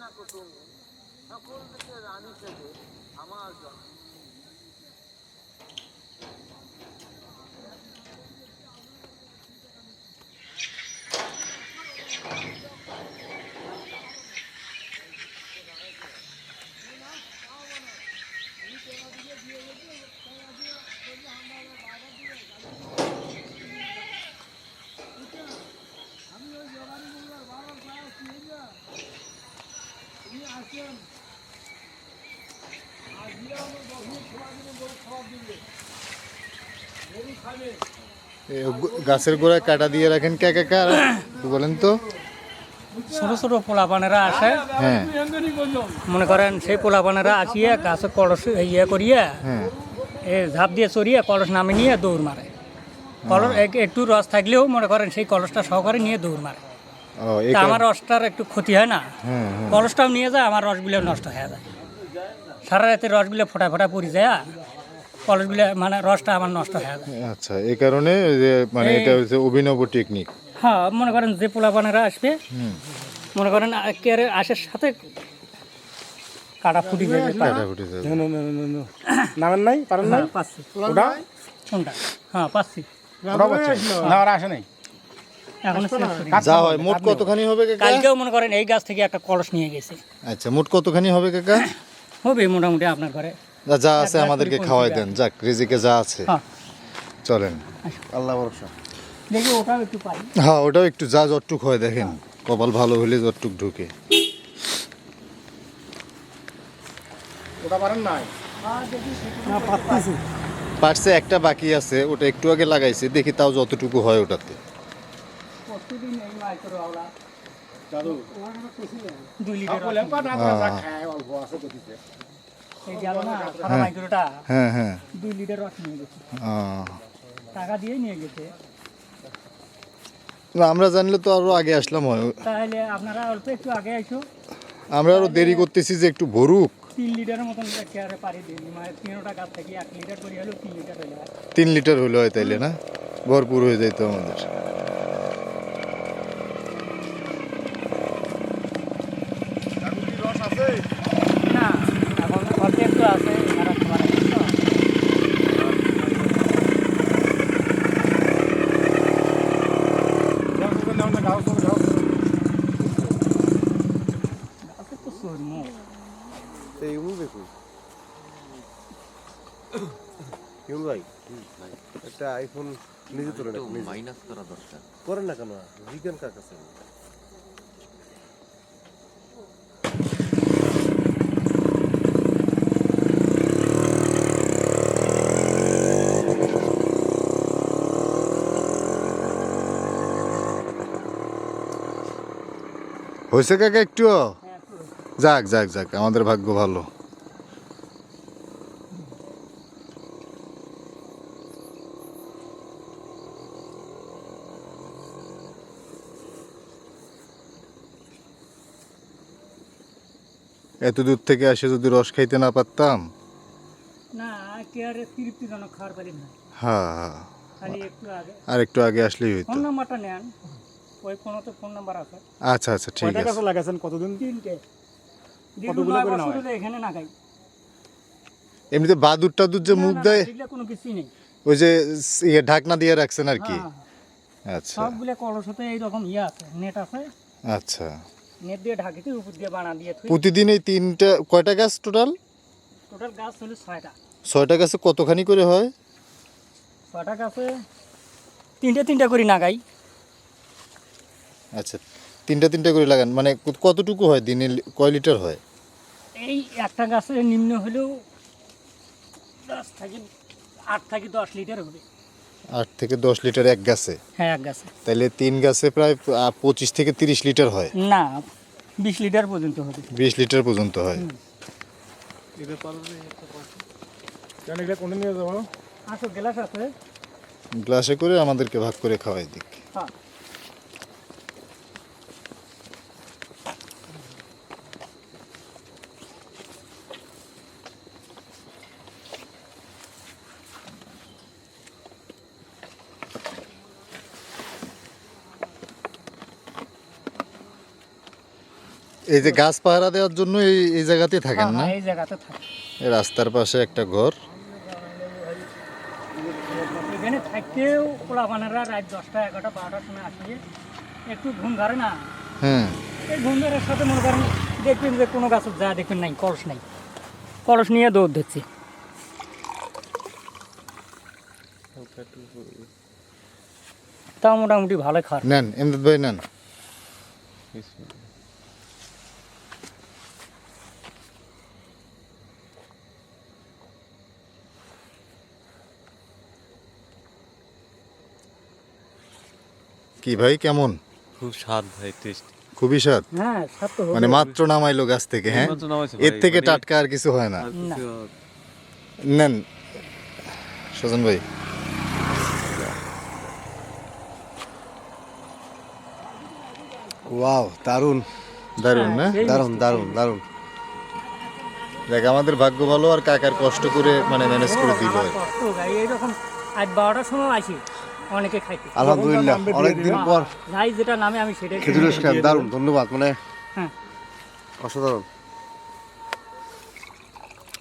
না কো তুমি সকল দিকে রানী সেজে আমার জন্য। গাছের গোড়ায় কাটা দিয়ে রাখেন কে কাকা বলেন তো? ছোট ছোট পোলাপানেরা আসে, হ্যাঁ মনে করেন সেই পোলাপানেরা আসিয়া গাছে কলস ইয়ে করিয়া হ্যাঁ এ ঝাঁপ দিয়ে চড়িয়ে কলস নামে নিয়ে দৌড় মারে। কলস একটু রস থাকলেও মনে করেন সেই কলসটা সহকারে নিয়ে দৌড় মারে। ও এই তা আমার রসটার একটু ক্ষতি হয় না, হ্যাঁ হ্যাঁ কলসটাও নিয়ে যায়, আমার রসগুলো নষ্ট হয়ে যায়। সারা রাতে রসগুলো ফোটা ফোটা পড়ে যায়, কলসগুলো মানে রসটা আমার নষ্ট হয়ে যায়। আচ্ছা এই কারণে যে মানে এটা হচ্ছে অভিনব টেকনিক। হ্যাঁ, মনে করেন যে পোলাপানেরা আসবে মনে করেন কেয়ারে আসার সাথে কাটা ফুটি যাবে। কাটা ফুটে যাবে। নামেন নাই পারেন নাই পাচ্ছি ওটা কোনটা? হ্যাঁ পাচ্ছি, ওটা পাচ্ছেন না ওরা আসে নাই এখন শেষ করি। যা হয় মোট কতখানি হবে কাকা? কালকেও মনে করেন এই গাছ থেকে একটা কলস নিয়ে গেছে। আচ্ছা মোট কতখানি হবে কাকা? হবে মোটামুটি আপনার ঘরে। যা আছে আমাদেরকে খাওয়াই দেন, যাক রিজিকে যা আছে হ্যাঁ চলেন। আল্লাহ ভরসা। দেখি ওটাও একটু পাই। হ্যাঁ ওটাও একটু যা যতটুক হয় দেখেন, কপাল ভালো হলে যতটুক ঢুকে। ওটা পারেন নাই না পাচ্ছি, পারছে একটা বাকি আছে, ওটা একটু আগে লাগাইছে, দেখি তাও যতটুকু হয় ওটাতে। প্রতিদিন এই মাছ করে ওরা দাদু 2 লিটার বলেন পা না যা খায় অল্প আছে গতিতে এই গেল না সারা মাইক্রোটা হ্যাঁ হ্যাঁ 2 লিটার রস নিয়ে গেছে, আহ, টাকা দিয়ে নিয়ে গেছে। না, আমরা জানলে তো আরো আগে আসলাম হয়। তাহলে আপনারা অল্প একটু আগে আইসো, আমরা আরো দেরি করতেছি যে একটু ভরুক। 3 লিটারের মতন কেয়ারে পারি দিই, মানে 3টা গাছ থেকে 1 লিটার করে হলেও 3 লিটার হয়ে যায়। 3 লিটার হলে হয় তাইলে না, ভরপুর হয়ে যাইতো আমাদের। রস আছে না এখন অল্প একটু আছে, আর খাবার আছে তো। গাছে তো সরমো। এই উনি দেখুন কেউ ভাই একটা আইফোন নিজে তুলে না মাইনাস করা দরকার। করেন না কেন বিজ্ঞান কার কাছে হয়েছে কাকা একটু? যাক যাক যাক, আমাদের ভাগ্য ভালো। এত দূর থেকে এসে যদি রস খাইতে না পারতাম। না কেয়ারে তৃপ্তিজনক খাবার পারি না, হ্যাঁ হ্যাঁ, খালি একটু আগে। আর একটু আগে আসলেই হইতো। ফোন নাম্বারটা নেন, ওই ফোনতে ফোন নাম্বার আছে। আচ্ছা আচ্ছা ঠিক কয়টা আছে। গাছ লাগাইছেন কতদিন 3টে কতগুলো করে নেওয়া হয়? এখানে না খাই। এমনিতে বাদুর টাদুর যে মুখ দেয়, এগুলো কোনো কিছুই নেই। ওই যে ইয়ে ঢাকনা দিয়ে রাখছেন আর কি। হ্যাঁ, আচ্ছা সবগুলো কলসতে এইরকম ইয়ে আছে, নেট আছে, আচ্ছা। নেট দিয়ে ঢাকিতে উপর দিয়ে বানা দিয়ে থুই। প্রতিদিন এই তিনটা কয়টা গাছ টোটাল? টোটাল গাছ হলো 6টা। 6টা গাছে কতখানি করে হয়? 6টা গাছে 3টে করে নাগাই। আচ্ছা, তিনটা করে লাগান, মানে কতটুকু হয় দিনে, কয় লিটার হয়? এই একটা গাছে নিম্ন হলেও 8 থেকে 10 লিটার হবে। 8 থেকে 10 লিটার এক গাছে? হ্যাঁ এক গাছে। তাহলে 3 গাছে প্রায় 25 থেকে 30 লিটার হয়। না 20 লিটার পর্যন্ত হবে। 20 লিটার পর্যন্ত হয়। কেন এগুলো কোনদিন নিয়ে যাবো আসো গ্লাস আছে। গ্লাসে করে আমাদেরকে ভাগ করে খাওয়াই দিক। হ্যাঁ এই যে গাছ পাহারা দেওয়ার জন্য এই জায়গাতেই থাকেন না? এই জায়গাতে থাকে। এই রাস্তার পাশে একটা ঘর। এখানে থাকতেও পোলাপানেরা রাত 10টা 11টা 12টার সময় আসলে একটু ঘুম ধরে না। হ্যাঁ, এই ঘুম ধরার সাথে মনে করেন দেখবেন যে কোনো গাছ যা দেখবেন নাই, কলস নাই, কলস নিয়ে দৌড় দিচ্ছে। তাও মোটামুটি ভালো খার। নেন এমদাদ ভাই নেন। কি ভাই কেমন? খুব স্বাদ ভাই, টেস্ট। খুবই স্বাদ। হ্যাঁ স্বাদ তো মানে হবে। মাত্র নামাইলো গাছ থেকে, হ্যাঁ? এইমাত্র নামাইছে এর ভাই, থেকে মানে টাটকা আর কিছু হয় না। আর কিছু নেন সজন ভাই। ওয়াও, দারুণ দারুণ না? সেই দারুণ মিষ্টি, দারুণ সেই দারুণ। দেখ আমাদের ভাগ্য ভালো আর কাকার কষ্ট করে মানে ম্যানেজ করে দিল। আমার কষ্ট ভাই, এইরকম আজ 12টার সময় আসি অনেকে খাইতে। আলহামদুলিল্লাহ অনেকদিন পর যাই যেটা নামে আমি সেটাই খেজুরের স্ট্যান্ড, দারুণ, ধন্যবাদ, মানে হ্যাঁ। অসাধারণ।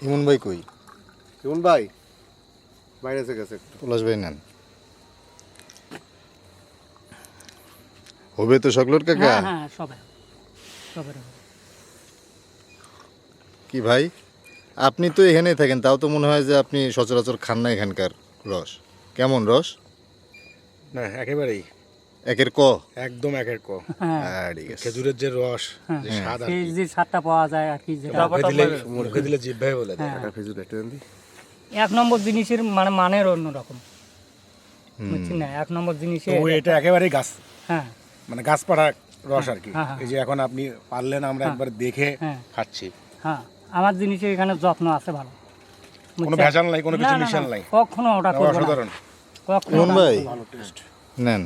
ইমন ভাই কই? কেমন ভাই? বাইরে গেছে একটু। পলাশ ভাই নেন। হবে তো সকলের কাকা? হ্যাঁ হ্যাঁ সবাই সবাই হবে। কি ভাই আপনি তো এখানেই থাকেন, তাও তো মনে হয় যে আপনি সচরাচর খান না এখানকার রস। কেমন রস? না একেবারেই একের ক? একদম একের ক। হ্যাঁ ঠিক আছে। খেজুরের যে রস, যে স্বাদ আর সেই কি, যে স্বাদটা পাওয়া যায় আর কি, যেটা মুখে দিলে জিভে বলে দেয়। হ্যাঁ। একটা খেজুর একটা দেন দি। এক নম্বর জিনিসের মানে মানের অন্যরকম, বুঝছেন না? এক নম্বর জিনিসে তো এটা একেবারেই গাছ, হ্যাঁ মানে গাছপাড়া রস আর কি। হ্যাঁ, হ্যাঁ। এই যে এখন আপনি পারলেন, আমরা একবার দেখে হ্যাঁ। খাচ্ছি। হ্যাঁ আমার জিনিসের এখানে যত্ন আছে ভালো, কোনো বুঝছেন? ভেজাল নাই, কোনো কিছু না, না, মিশাল না, নাই। কখনো ওটা করবো না, অসাধারণ। কখনো ইমন ওটা ভাই ভালো টেস্ট। নেন।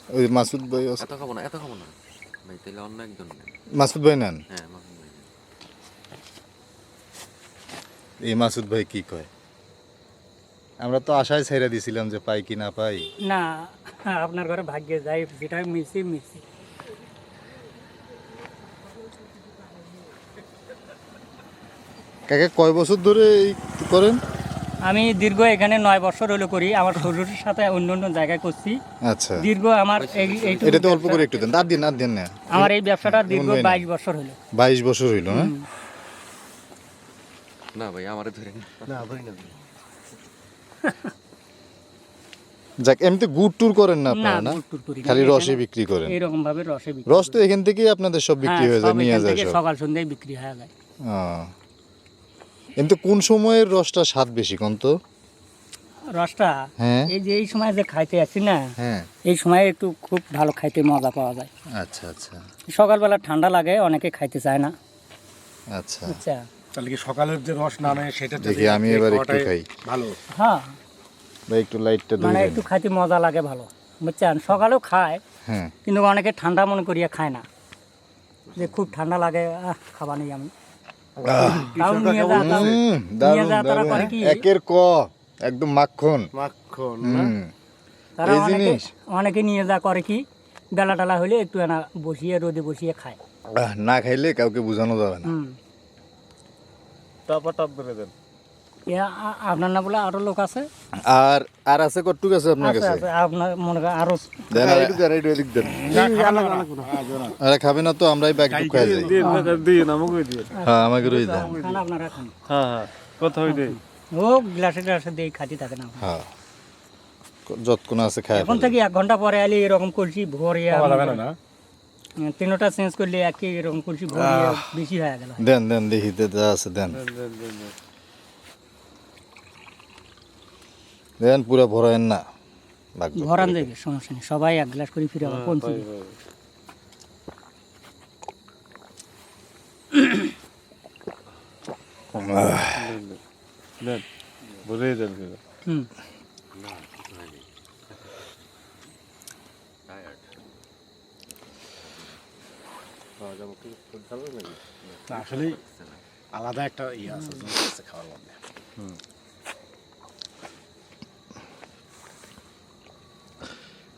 ওই মাসুদ ভাই আছে। এত খাবো না, এত খাবো না ভাই, তাহলে অন্য একজন নেন। মাসুদ ভাই নেন। হ্যাঁ, মাসুদ ভাই নেন। এই মাসুদ ভাই কি কয়? আমরা তো আশায় ছেড়ে দিছিলাম যে পাই কি না পাই। না, আপনার ঘরে ভাগ্যে যাই যেটা মিলছি মিলছি। কাকা কয় বছর ধরে এই করেন? আমি দীর্ঘ এখানে 9 বছর হলো করি, আমার শ্বশুরের সাথে অন্য অন্য জায়গায় করছি। আচ্ছা, দীর্ঘ আমার এইটুকু এটাতে অল্প ব্যবসা- করে একটু দেন, আর দিন আর দেন না। আমার এই ব্যবসাটা দীর্ঘ মন হয় না। 22 বছর হলো। 22 বছর হইল না? না ভাই, আমারে ধরেন। না ভাই না। যাক, এমনিতে গুড় টুর করেন না না আপনারা না? গুড় টুর করি না। খালি রসে এখানে বিক্রি করেন। এইরকম ভাবে রসে বিক্রি রস তো এখান থেকেই আপনাদের সব বিক্রি হয়ে যায়, সব নিয়ে এখান যায় থেকে সব। সকাল সন্ধ্যায় বিক্রি হয়ে যায়। এমনি কোন সময়ের রসটা স্বাদ বেশি কোন তো? রসটা হ্যাঁ এই যে এই সময় যে খাইতে আসি না, হ্যাঁ, এই সময় একটু খুব ভালো খাইতে মজা পাওয়া যায়। আচ্ছা আচ্ছা সকালবেলা ঠান্ডা লাগে, অনেকে খাইতে চায় না, আচ্ছা। বুঝছা? তাহলে কি সকালের যে রস নামে সেটা দেখি আমি এবার একটু খাই। ভালো। হ্যাঁ ভাই একটু লাইটটা মানে ধরে একটু খাইতে মজা লাগে ভালো, বুঝছেন? সকালেও খায়, হ্যাঁ। কিন্তু অনেকে ঠান্ডা মনে করিয়া খায় না, যে খুব ঠান্ডা লাগে, খাবা নেই আমি। তাও নিয়ে যা, তাও নিয়ে দারুণ যা, তারা দারুণ। করে কি একের ক, একদম মাখন। মাখন না? হুম, তারা এই অনেকে জিনিস? অনেকে নিয়ে যা করে কি বেলা টালা হলে একটু না বসিয়ে রোদে বসিয়ে খায়। না খাইলে কাউকে বোঝানো যাবে না। হুম। টপ ধরে দেন। আপনার না বলে আরো লোক আছে? আর আর আছে কটুক আছে আপনার আছে, কাছে? আছে, আপনার মনে করেন আরো। দেন হ্যাঁ, একটু দেন, একটু এদিক দেন। আরে খাবে না তো আমরাই ব্যাগ টুক খাই যাই। দিয়ে আমাকে দিয়ে। হ্যাঁ আমাকে রই দেন। খান আপনারা খান। হ্যাঁ হ্যাঁ, কোথায় দেই? ও গ্লাসে গ্লাসে দিয়ে খাতি থাকে না। হ্যাঁ যতক্ষণ আছে খায় এখন থেকে 1 ঘন্টা পরে আলি এরকম কলসি ভরিয়া, পাওয়া যাবে না না? তিনটা চেঞ্জ করলে একই এরকম কলসি ভরিয়া বেশি হয়ে গেল। দেন দেন দেখি যা আছে দেন। দেন পুরা ভরায়েন না, ভাগ ভাগ ভরান করে। দেবে, সমস্যা নেই, সবাই 1 গ্লাস করে ফিরে আবার পৌঁছে দেবে। দেন, বলে দেন। হুম। না, আসলে আলাদা একটা ইয়ে আছে জিনিস আছে খাওয়ার মধ্যে।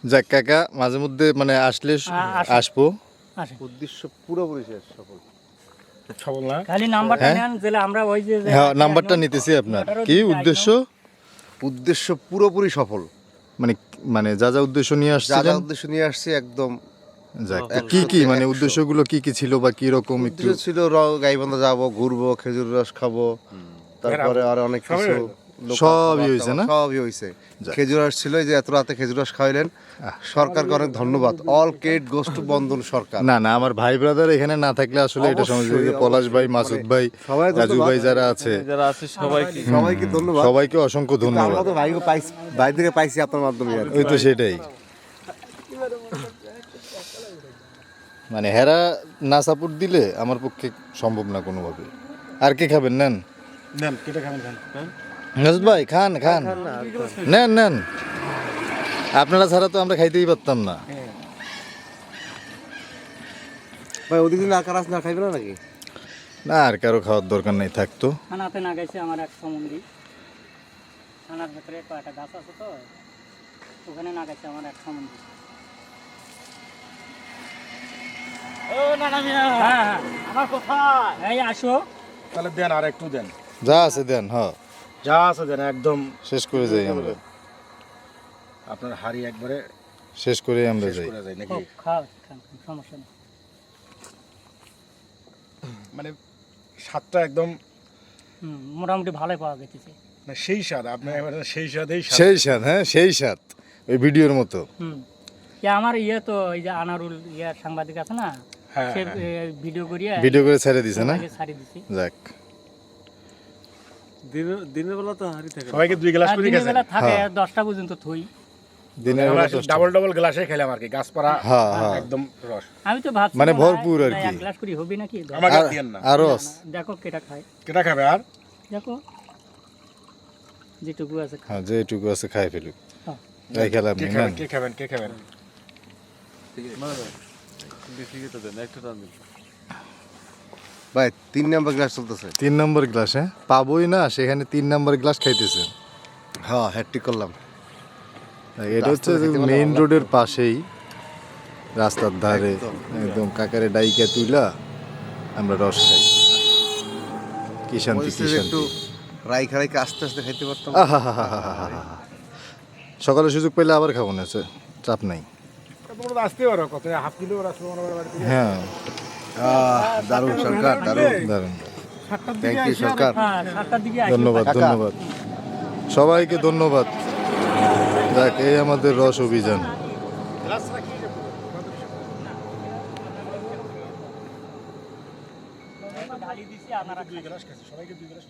যাক কাকা, মাঝে মধ্যে মানে আসলে আসেন। আসবো। আসেন। উদ্দেশ্য পুরোপুরি শেষ, সফল। সবল না খালি নাম্বারটা হ্যাঁ? নেন জেলে আমরা ওই যে হ্যাঁ নাম্বারটা নিতেছি আপনার কি উদ্দেশ্য উদ্দেশ্য পুরোপুরি সফল। মানে মানে যা যা উদ্দেশ্য নিয়ে যা যা আসছিলেন উদ্দেশ্য নিয়ে আসছি একদম যাক কি কি মানে 100 উদ্দেশ্যগুলো কি কি ছিল বা কি রকম একটু উদ্দেশ্য ছিল গাইবান্ধা যাবো, ঘুরবো, খেজুর রস খাবো, তারপরে আর অনেক কিছু সবই হয়েছে না? সবই হয়েছে। খেজুর রস ছিল, এই যে এত রাতে খেজুর রস খাওয়াইলেন, সরকারকে অনেক ধন্যবাদ। অল ক্রেডিট গোস টু বন্ধন সরকার। না না আমার ভাই ব্রাদার এখানে না থাকলে আসলে এটা সমাজ অবশ্যই, পলাশ ভাই মাসুদ ভাই সবাই রাজু ধন্যবাদ। ভাই যারা আছে সবাইকে ধন্যবাদ। সবাইকে অসংখ্য আমরা ধন্যবাদ তো ভাইকে পাইছি, ভাই থেকে পাইছি আপনার মাধ্যমে আর কি। ওই তো সেটাই মানে হেরা না সাপোর্ট দিলে আমার পক্ষে সম্ভব না কোনোভাবে। আর কে খাবেন নেন নেন কেটে খাবেন খান নাজুদ ভাই খান খান নেন নেন আপনারা ছাড়া তো আমরা খাইতেই পারতাম না। ভাই ওদিকে না কারাস না খাইবে না নাকি? না আর কারো খাওয়ার দরকার নাই থাকতো। থানাতে না গেছে আমার এক সম্বন্ধী, থানার ভেতরে কয়েকটা গাছ আছে তো, ওখানে না গেছে আমার এক সম্বন্ধী। হ্যাঁ হ্যাঁ এই আসো। তাহলে দেন আর একটু দেন, যা আছে দেন হ্যাঁ যা আছে দেন একদম শেষ করে যাই আমরা, আপনার হাড়ি একবারে শেষ করে আমরা শেষ যাই। করে যায় নাকি? খুব খাও খান, সমস্যা নেই। মানে স্বাদটা একদম মোটামুটি ভালোই পাওয়া গেছে। মানে সেই স্বাদ, আপনার এবারে সেই স্বাদেই স্বাদ। সেই স্বাদ, হ্যাঁ সেই স্বাদ ওই ভিডিওর মতো। আমার ইয়ে তো এই যে আনারুল ইয়ার সাংবাদিক আছে না, হ্যাঁ, সে হ্যাঁ। ভিডিও করিয়া ভিডিও করে ছেড়ে দিছে না? ছাড়ি দিছি। যাক দিনের বেলা তো হাড়ি থাকে সবাইকে 2 গ্লাস আর করে দিনের গেছেন। বেলা থাকে হ্যাঁ। 10টা পর্যন্ত থই। দিনের বেলা তো ডাবল ডাবল গ্লাসে খেলাম আর কি, গাছপাড়া হ্যাঁ, হ্যাঁ। একদম রস। আমি তো ভাবছি মানে মনে হয় ভরপুর আর কি। এক গ্লাস করে হবে নাকি? আমাকে দিয়েন না। আর রস দেখো কেটা খায়, কেটা খাবে আর? দেখো যেটুকু আছে খায়। হ্যাঁ যেটুকু আছে খাই ফেলুক। হ্যাঁ। তাই খেলা কে আপনি খাবেন নেন। কে খাবেন কে খাবেন? বেশি খেতে দেন একটা টান দিন ভাই 3 নাম্বার গ্লাস চলতেছে। 3 নম্বর গ্লাস, হ্যাঁ পাবোই না সেখানে 3 নম্বর গ্লাস খাইতেছে। হ্যাঁ হ্যাট্রিক করলাম। এটা হচ্ছে মেইন রোডের পাশেই, রাস্তার ধারে একদম কাকারে ডাইকা তুইলা আমরা রস খাই। কি শান্তি কি শান্তি। একটু রাই খারাইকে আস্তে আস্তে খাইতে পারতাম। আহাহাহাহাহা। সকালে সুযোগ পেলে আবার খাবো না, চাপ নাই। তোমরা তো আসতে পারো, কত হাফ কিলো রাস্তা মনে হয় বাড়ি থেকে। হ্যাঁ দারুণ সরকার, দারুণ। দারুণ। থ্যাংক ইউ সরকার। হ্যাঁ 7টার দিকে আসি। ধন্যবাদ কাকা। ধন্যবাদ সবাইকে ধন্যবাদ। যাক এই আমাদের রস অভিযান। ঢালি দিছি আপনারা গ্লাস খাচ্ছি, সবাইকে 2 গ্লাস।